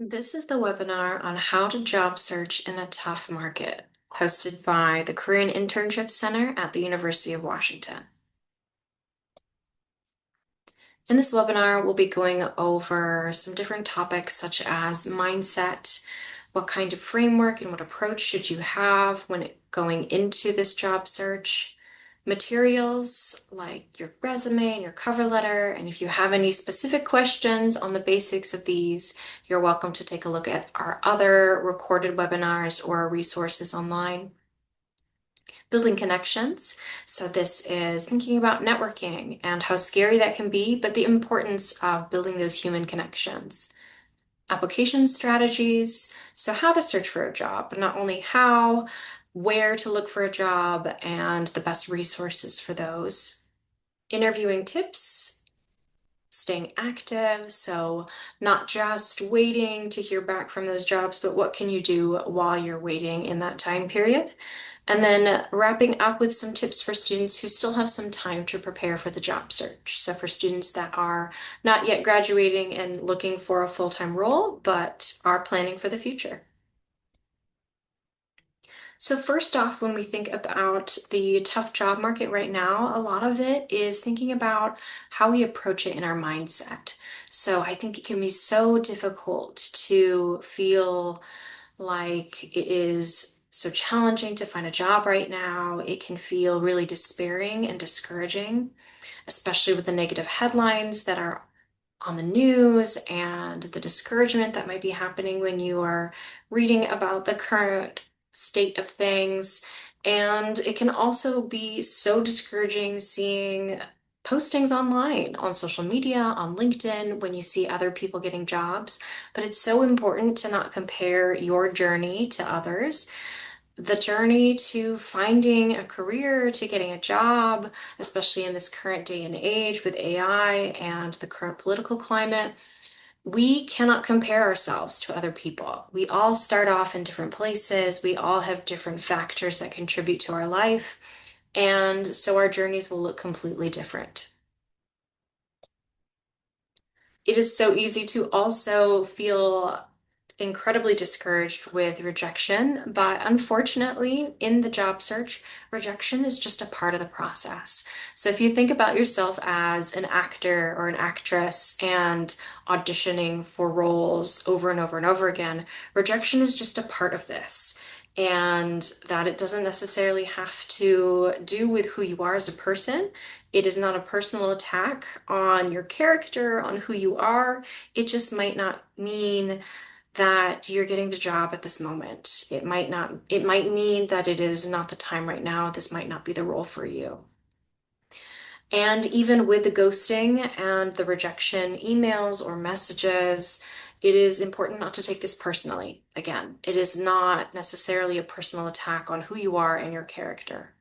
This is the webinar on how to job search in a tough market, hosted by the Career and Internship Center at the University of Washington. In this webinar, we'll be going over some different topics such as mindset, what kind of framework and what approach should you have when going into this job search, materials like your resume and your cover letter, and if you have any specific questions on the basics of these, you're welcome to take a look at our other recorded webinars or resources online. Building connections. So this is thinking about networking and how scary that can be, but the importance of building those human connections. Application strategies. So how to search for a job, but not only how, where to look for a job, and the best resources for those. Interviewing tips, staying active. So not just waiting to hear back from those jobs, but what can you do while you're waiting in that time period? And then wrapping up with some tips for students who still have some time to prepare for the job search. So for students that are not yet graduating and looking for a full-time role, but are planning for the future. So first off, when we think about the tough job market right now, a lot of it is thinking about how we approach it in our mindset. So I think it can be so difficult to feel like it is so challenging to find a job right now. It can feel really despairing and discouraging, especially with the negative headlines that are on the news and the discouragement that might be happening when you are reading about the current state of things. And it can also be so discouraging seeing postings online, on social media, on LinkedIn, when you see other people getting jobs. But it's so important to not compare your journey to others. The journey to finding a career, to getting a job, especially in this current day and age with AI and the current political climate, we cannot compare ourselves to other people. We all start off in different places. We all have different factors that contribute to our life. And so our journeys will look completely different. It is so easy to also feel incredibly discouraged with rejection, but unfortunately, in the job search, rejection is just a part of the process. So if you think about yourself as an actor or an actress and auditioning for roles over and over and over again, rejection is just a part of this. And that it doesn't necessarily have to do with who you are as a person. It is not a personal attack on your character, on who you are. It just might not mean that you're getting the job at this moment. It might mean that it is not the time right now. This might not be the role for you. And even with the ghosting and the rejection emails or messages, it is important not to take this personally. Again, it is not necessarily a personal attack on who you are and your character.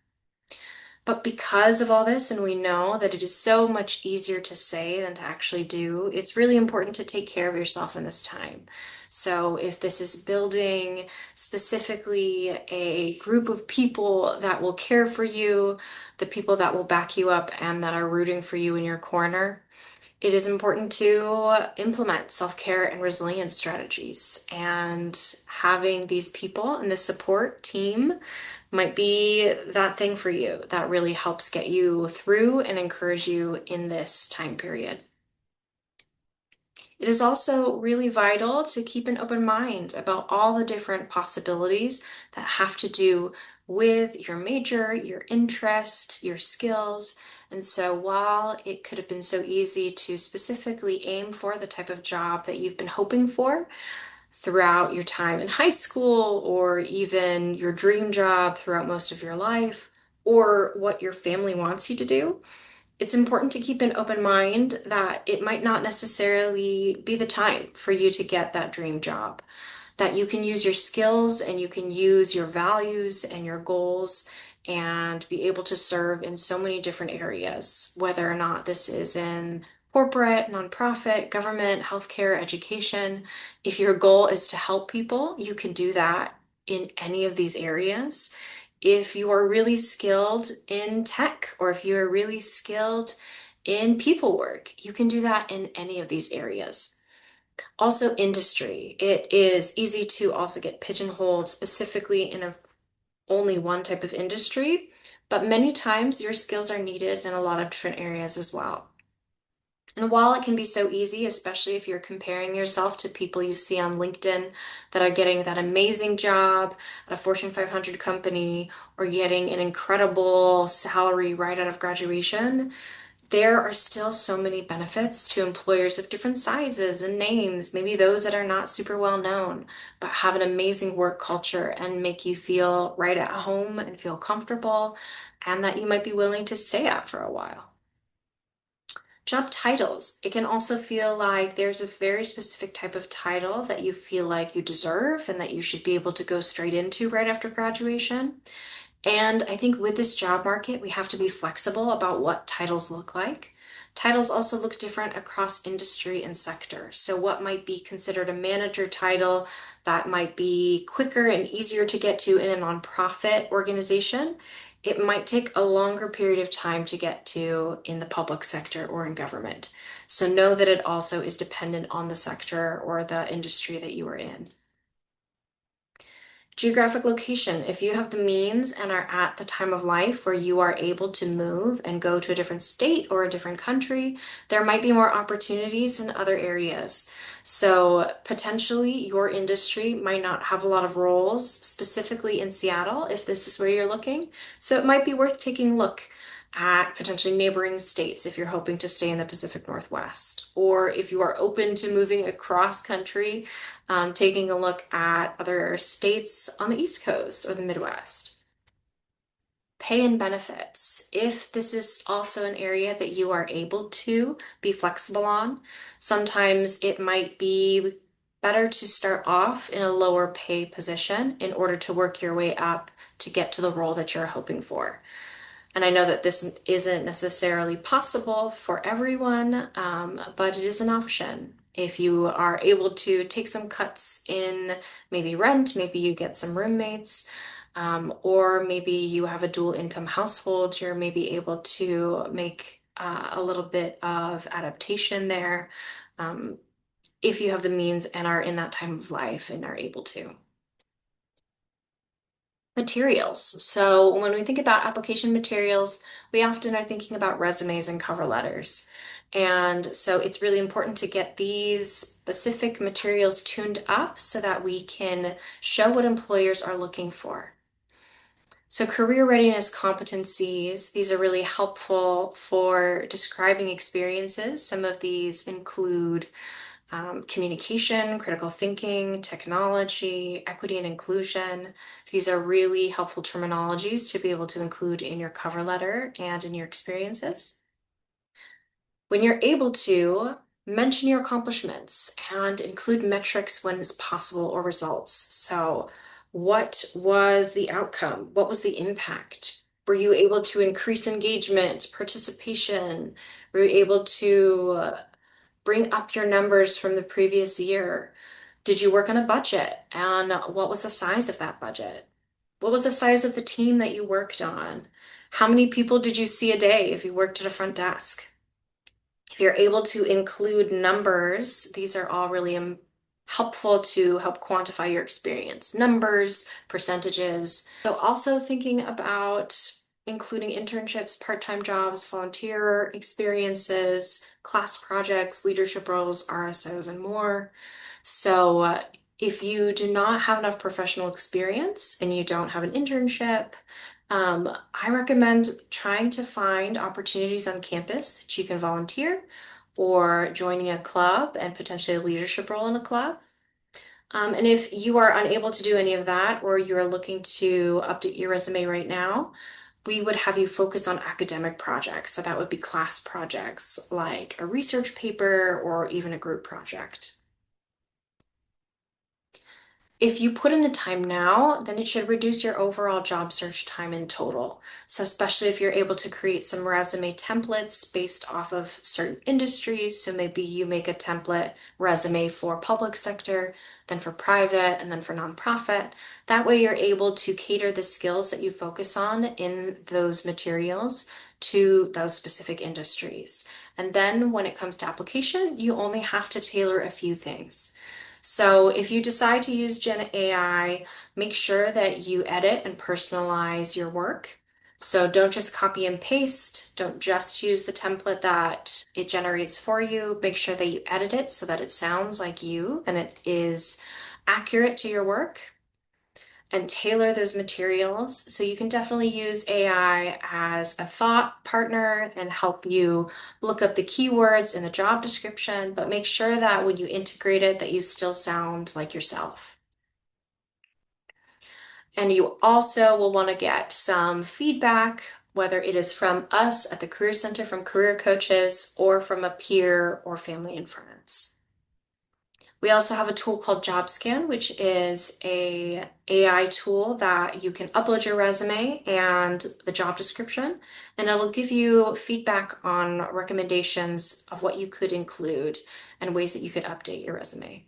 But because of all this, and we know that it is so much easier to say than to actually do, it's really important to take care of yourself in this time. So if this is building specifically a group of people that will care for you, the people that will back you up and that are rooting for you in your corner, it is important to implement self-care and resilience strategies. And having these people and this support team might be that thing for you that really helps get you through and encourage you in this time period. It is also really vital to keep an open mind about all the different possibilities that have to do with your major, your interest, your skills. And so while it could have been so easy to specifically aim for the type of job that you've been hoping for throughout your time in high school, or even your dream job throughout most of your life, or what your family wants you to do, it's important to keep an open mind that it might not necessarily be the time for you to get that dream job, that you can use your skills and you can use your values and your goals and be able to serve in so many different areas, whether or not this is in corporate, nonprofit, government, healthcare, education. If your goal is to help people, you can do that in any of these areas. If you are really skilled in tech, or if you're really skilled in people work, you can do that in any of these areas. Also, industry. It is easy to also get pigeonholed specifically in only one type of industry, but many times your skills are needed in a lot of different areas as well. And while it can be so easy, especially if you're comparing yourself to people you see on LinkedIn that are getting that amazing job at a Fortune 500 company or getting an incredible salary right out of graduation, there are still so many benefits to employers of different sizes and names, maybe those that are not super well known, but have an amazing work culture and make you feel right at home and feel comfortable, and that you might be willing to stay at for a while. Job titles. It can also feel like there's a very specific type of title that you feel like you deserve and that you should be able to go straight into right after graduation. And I think with this job market, we have to be flexible about what titles look like. Titles also look different across industry and sector. So, what might be considered a manager title that might be quicker and easier to get to in a nonprofit organization, it might take a longer period of time to get to in the public sector or in government. So, know that it also is dependent on the sector or the industry that you are in. Geographic location. If you have the means and are at the time of life where you are able to move and go to a different state or a different country, there might be more opportunities in other areas. So potentially your industry might not have a lot of roles specifically in Seattle if this is where you're looking. So it might be worth taking a look at potentially neighboring states if you're hoping to stay in the Pacific Northwest, or if you are open to moving across country, taking a look at other states on the East Coast or the Midwest. Pay and benefits. If this is also an area that you are able to be flexible on, sometimes it might be better to start off in a lower pay position in order to work your way up to get to the role that you're hoping for. And I know that this isn't necessarily possible for everyone, but it is an option. If you are able to take some cuts in maybe rent, maybe you get some roommates, or maybe you have a dual income household, you're maybe able to make a little bit of adaptation there, um, if you have the means and are in that time of life and are able to. Materials. So when we think about application materials, we often are thinking about resumes and cover letters. And so it's really important to get these specific materials tuned up so that we can show what employers are looking for. So career readiness competencies, these are really helpful for describing experiences. Some of these include communication, critical thinking, technology, equity and inclusion. These are really helpful terminologies to be able to include in your cover letter and in your experiences. When you're able to, mention your accomplishments and include metrics when it's possible or results. So, what was the outcome? What was the impact? Were you able to increase engagement, participation? Were you able to bring up your numbers from the previous year? Did you work on a budget? And what was the size of that budget? What was the size of the team that you worked on? How many people did you see a day if you worked at a front desk? If you're able to include numbers, these are all really helpful to help quantify your experience. Numbers, percentages. So also thinking about including internships, part-time jobs, volunteer experiences, class projects, leadership roles, RSOs, and more. So if you do not have enough professional experience and you don't have an internship, I recommend trying to find opportunities on campus that you can volunteer or joining a club and potentially a leadership role in a club. And if you are unable to do any of that or you're looking to update your resume right now, we would have you focus on academic projects. So that would be class projects like a research paper or even a group project. If you put in the time now, then it should reduce your overall job search time in total. So especially if you're able to create some resume templates based off of certain industries. So maybe you make a template resume for public sector, then for private, and then for nonprofit. That way you're able to cater the skills that you focus on in those materials to those specific industries. And then when it comes to application, you only have to tailor a few things. So if you decide to use Gen AI, make sure that you edit and personalize your work. So don't just copy and paste. Don't just use the template that it generates for you. Make sure that you edit it so that it sounds like you and it is accurate to your work, and tailor those materials. So you can definitely use AI as a thought partner and help you look up the keywords in the job description, but make sure that when you integrate it, that you still sound like yourself. And you also will want to get some feedback, whether it is from us at the Career Center, from career coaches, or from a peer or family and friends. We also have a tool called JobScan, which is a AI tool that you can upload your resume and the job description, and it'll give you feedback on recommendations of what you could include and ways that you could update your resume.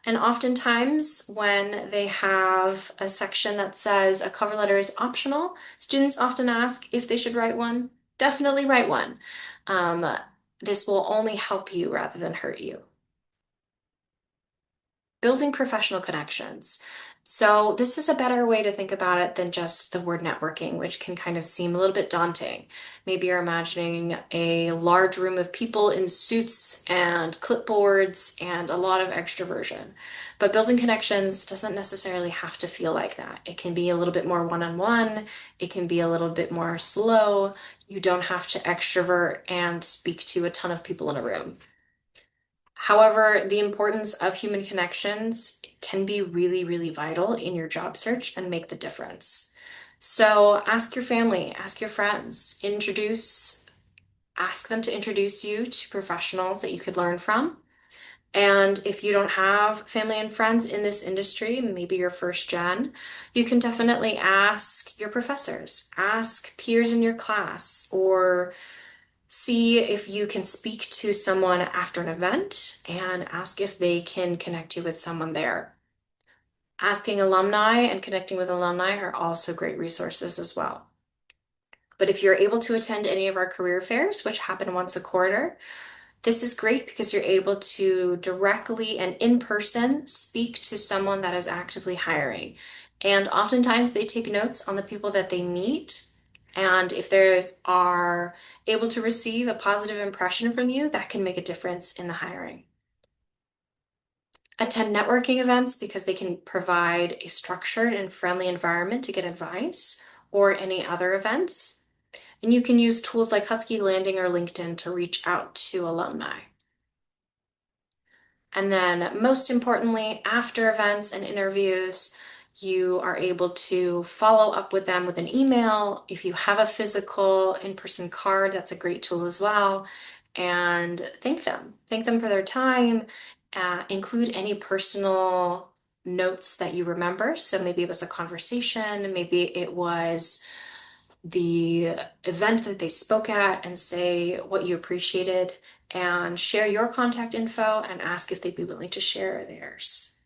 And oftentimes, when they have a section that says a cover letter is optional, students often ask if they should write one. Definitely write one. Um, this will only help you rather than hurt you. Building professional connections. So this is a better way to think about it than just the word networking, which can kind of seem a little bit daunting. Maybe you're imagining a large room of people in suits and clipboards and a lot of extroversion. But building connections doesn't necessarily have to feel like that. It can be a little bit more one-on-one. It can be a little bit more slow. You don't have to extrovert and speak to a ton of people in a room. However, the importance of human connections can be really, really vital in your job search and make the difference. So ask your family, ask your friends, ask them to introduce you to professionals that you could learn from. And if you don't have family and friends in this industry, maybe you're first gen, you can definitely ask your professors, ask peers in your class, or see if you can speak to someone after an event and ask if they can connect you with someone there. Asking alumni and connecting with alumni are also great resources as well. But if you're able to attend any of our career fairs, which happen once a quarter, this is great because you're able to directly and in person speak to someone that is actively hiring. And oftentimes they take notes on the people that they meet. And if they are able to receive a positive impression from you, that can make a difference in the hiring. Attend networking events because they can provide a structured and friendly environment to get advice, or any other events. And you can use tools like Husky Landing or LinkedIn to reach out to alumni. And then most importantly, after events and interviews, you are able to follow up with them with an email. If you have a physical in-person card, that's a great tool as well. And thank them. Thank them for their time. Include any personal notes that you remember. So maybe it was a conversation, maybe it was the event that they spoke at, and say what you appreciated, and share your contact info and ask if they'd be willing to share theirs.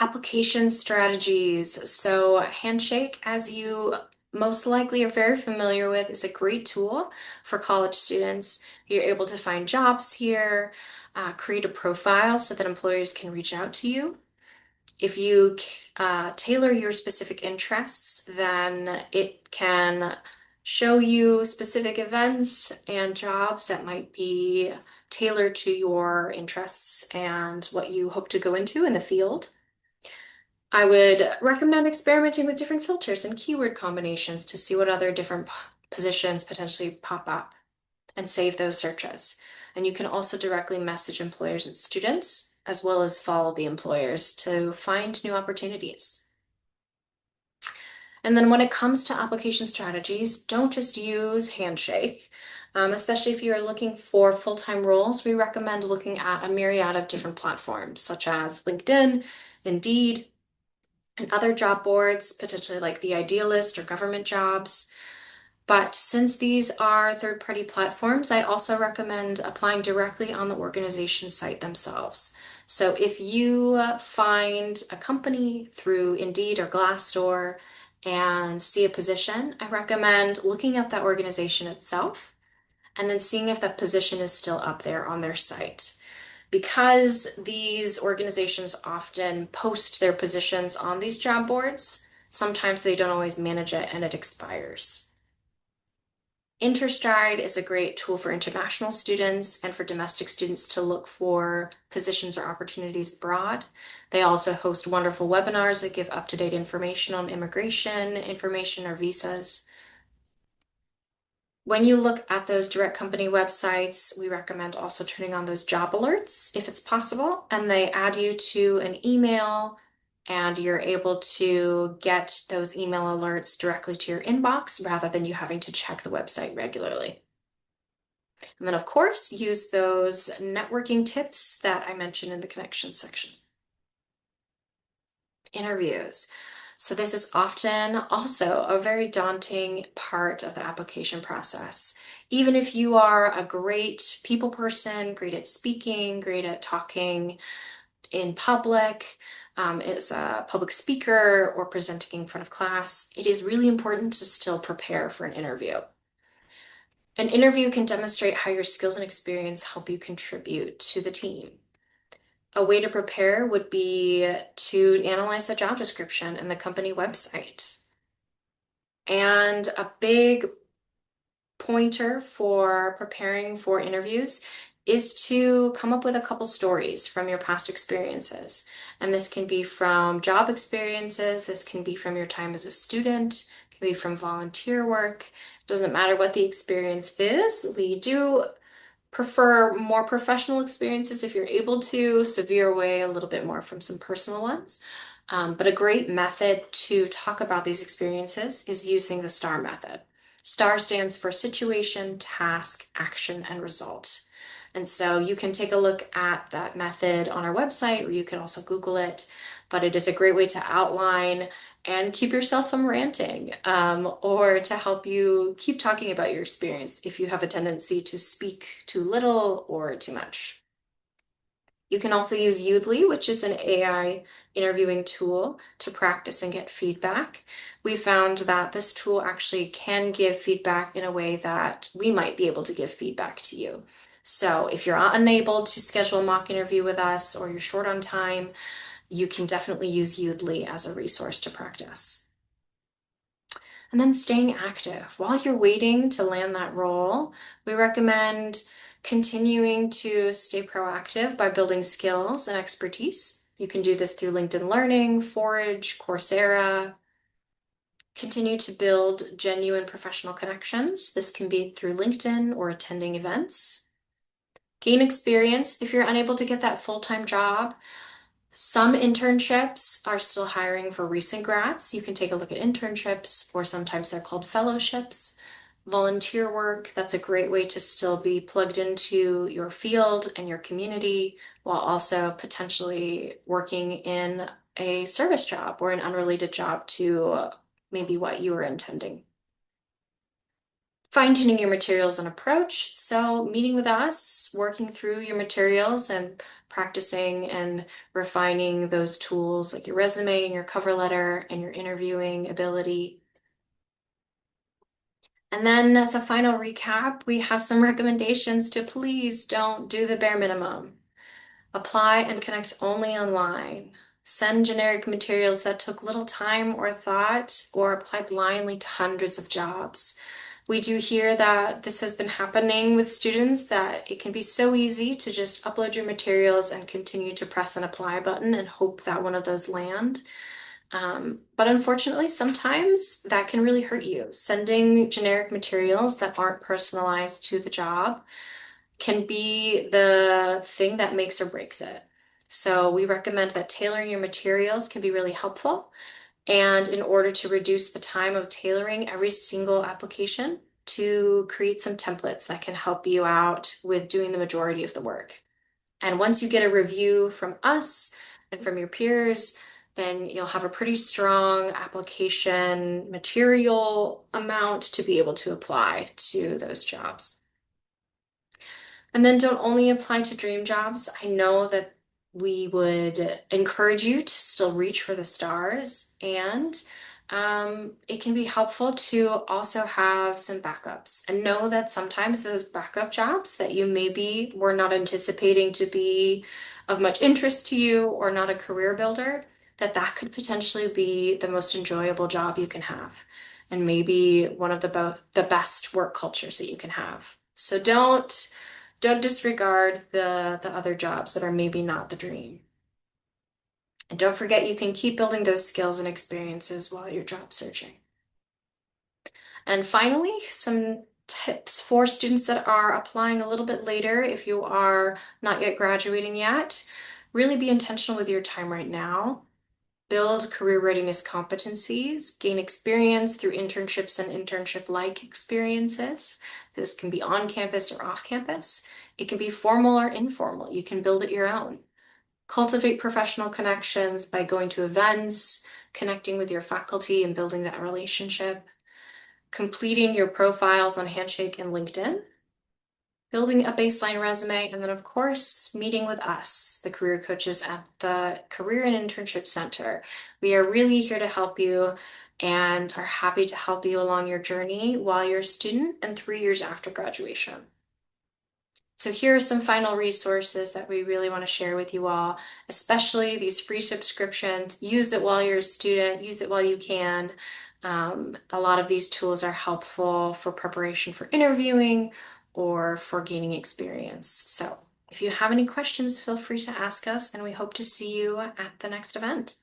Application strategies. So Handshake, as you most likely are very familiar with, is a great tool for college students. You're able to find jobs here, create a profile so that employers can reach out to you. If you tailor your specific interests, then it can show you specific events and jobs that might be tailored to your interests and what you hope to go into in the field. I would recommend experimenting with different filters and keyword combinations to see what other different positions potentially pop up, and save those searches. And you can also directly message employers and students, as well as follow the employers to find new opportunities. And then when it comes to application strategies, don't just use Handshake. Especially if you're looking for full-time roles, we recommend looking at a myriad of different platforms, such as LinkedIn, Indeed, and other job boards, potentially like the Idealist or Government Jobs. But since these are third-party platforms, I also recommend applying directly on the organization site themselves. So if you find a company through Indeed or Glassdoor and see a position, I recommend looking up that organization itself and then seeing if that position is still up there on their site. Because these organizations often post their positions on these job boards, sometimes they don't always manage it and it expires. InterStride is a great tool for international students and for domestic students to look for positions or opportunities abroad. They also host wonderful webinars that give up-to-date information on immigration, information, or visas. When you look at those direct company websites, we recommend also turning on those job alerts if it's possible, and they add you to an email and you're able to get those email alerts directly to your inbox rather than you having to check the website regularly. And then, of course, use those networking tips that I mentioned in the connections section. Interviews. So this is often also a very daunting part of the application process. Even if you are a great people person, great at speaking, great at talking in public, as a public speaker or presenting in front of class, it is really important to still prepare for an interview. An interview can demonstrate how your skills and experience help you contribute to the team. A way to prepare would be to analyze the job description and the company website. And a big pointer for preparing for interviews is to come up with a couple stories from your past experiences. And this can be from job experiences, this can be from your time as a student, it can be from volunteer work. It doesn't matter what the experience is. We do prefer more professional experiences if you're able to, so veer away a little bit more from some personal ones. But a great method to talk about these experiences is using the STAR method. STAR stands for situation, task, action, and result. And so you can take a look at that method on our website, or you can also Google it. But it is a great way to outline and keep yourself from ranting, or to help you keep talking about your experience if you have a tendency to speak too little or too much. You can also use Udly, which is an AI interviewing tool to practice and get feedback. We found that this tool actually can give feedback in a way that we might be able to give feedback to you. So if you're unable to schedule a mock interview with us or you're short on time, you can definitely use Udly as a resource to practice. And then staying active. While you're waiting to land that role, we recommend continuing to stay proactive by building skills and expertise. You can do this through LinkedIn Learning, Forge, Coursera. Continue to build genuine professional connections. This can be through LinkedIn or attending events. Gain experience if you're unable to get that full-time job. Some internships are still hiring for recent grads. You can take a look at internships, or sometimes they're called fellowships. Volunteer work, that's a great way to still be plugged into your field and your community while also potentially working in a service job or an unrelated job to maybe what you were intending. Fine-tuning your materials and approach. So meeting with us, working through your materials and practicing and refining those tools like your resume and your cover letter and your interviewing ability. And then as a final recap, we have some recommendations to please don't do the bare minimum. Apply and connect only online. Send generic materials that took little time or thought, or apply blindly to hundreds of jobs. We do hear that this has been happening with students, that it can be so easy to just upload your materials and continue to press an apply button and hope that one of those land. But unfortunately, sometimes that can really hurt you. Sending generic materials that aren't personalized to the job can be the thing that makes or breaks it. So we recommend that tailoring your materials can be really helpful. And in order to reduce the time of tailoring every single application, to create some templates that can help you out with doing the majority of the work. And once you get a review from us and from your peers, then you'll have a pretty strong application material amount to be able to apply to those jobs. And then don't only apply to dream jobs. I know that we would encourage you to still reach for the stars and It can be helpful to also have some backups and know that sometimes those backup jobs that you maybe were not anticipating to be of much interest to you or not a career builder, that could potentially be the most enjoyable job you can have and maybe one of the best work cultures that you can have. So don't disregard the other jobs that are maybe not the dream. And don't forget you can keep building those skills and experiences while you're job searching. And finally, some tips for students that are applying a little bit later if you are not yet graduating yet. Really be intentional with your time right now. Build career readiness competencies, gain experience through internships and internship-like experiences. This can be on campus or off campus. It can be formal or informal. You can build it your own. Cultivate professional connections by going to events, connecting with your faculty and building that relationship, completing your profiles on Handshake and LinkedIn, building a baseline resume, and then, of course, meeting with us, the career coaches at the Career and Internship Center. We are really here to help you and are happy to help you along your journey while you're a student and 3 years after graduation. So here are some final resources that we really want to share with you all, especially these free subscriptions. Use it while you're a student, use it while you can. A lot of these tools are helpful for preparation for interviewing or for gaining experience. So if you have any questions, feel free to ask us, and we hope to see you at the next event.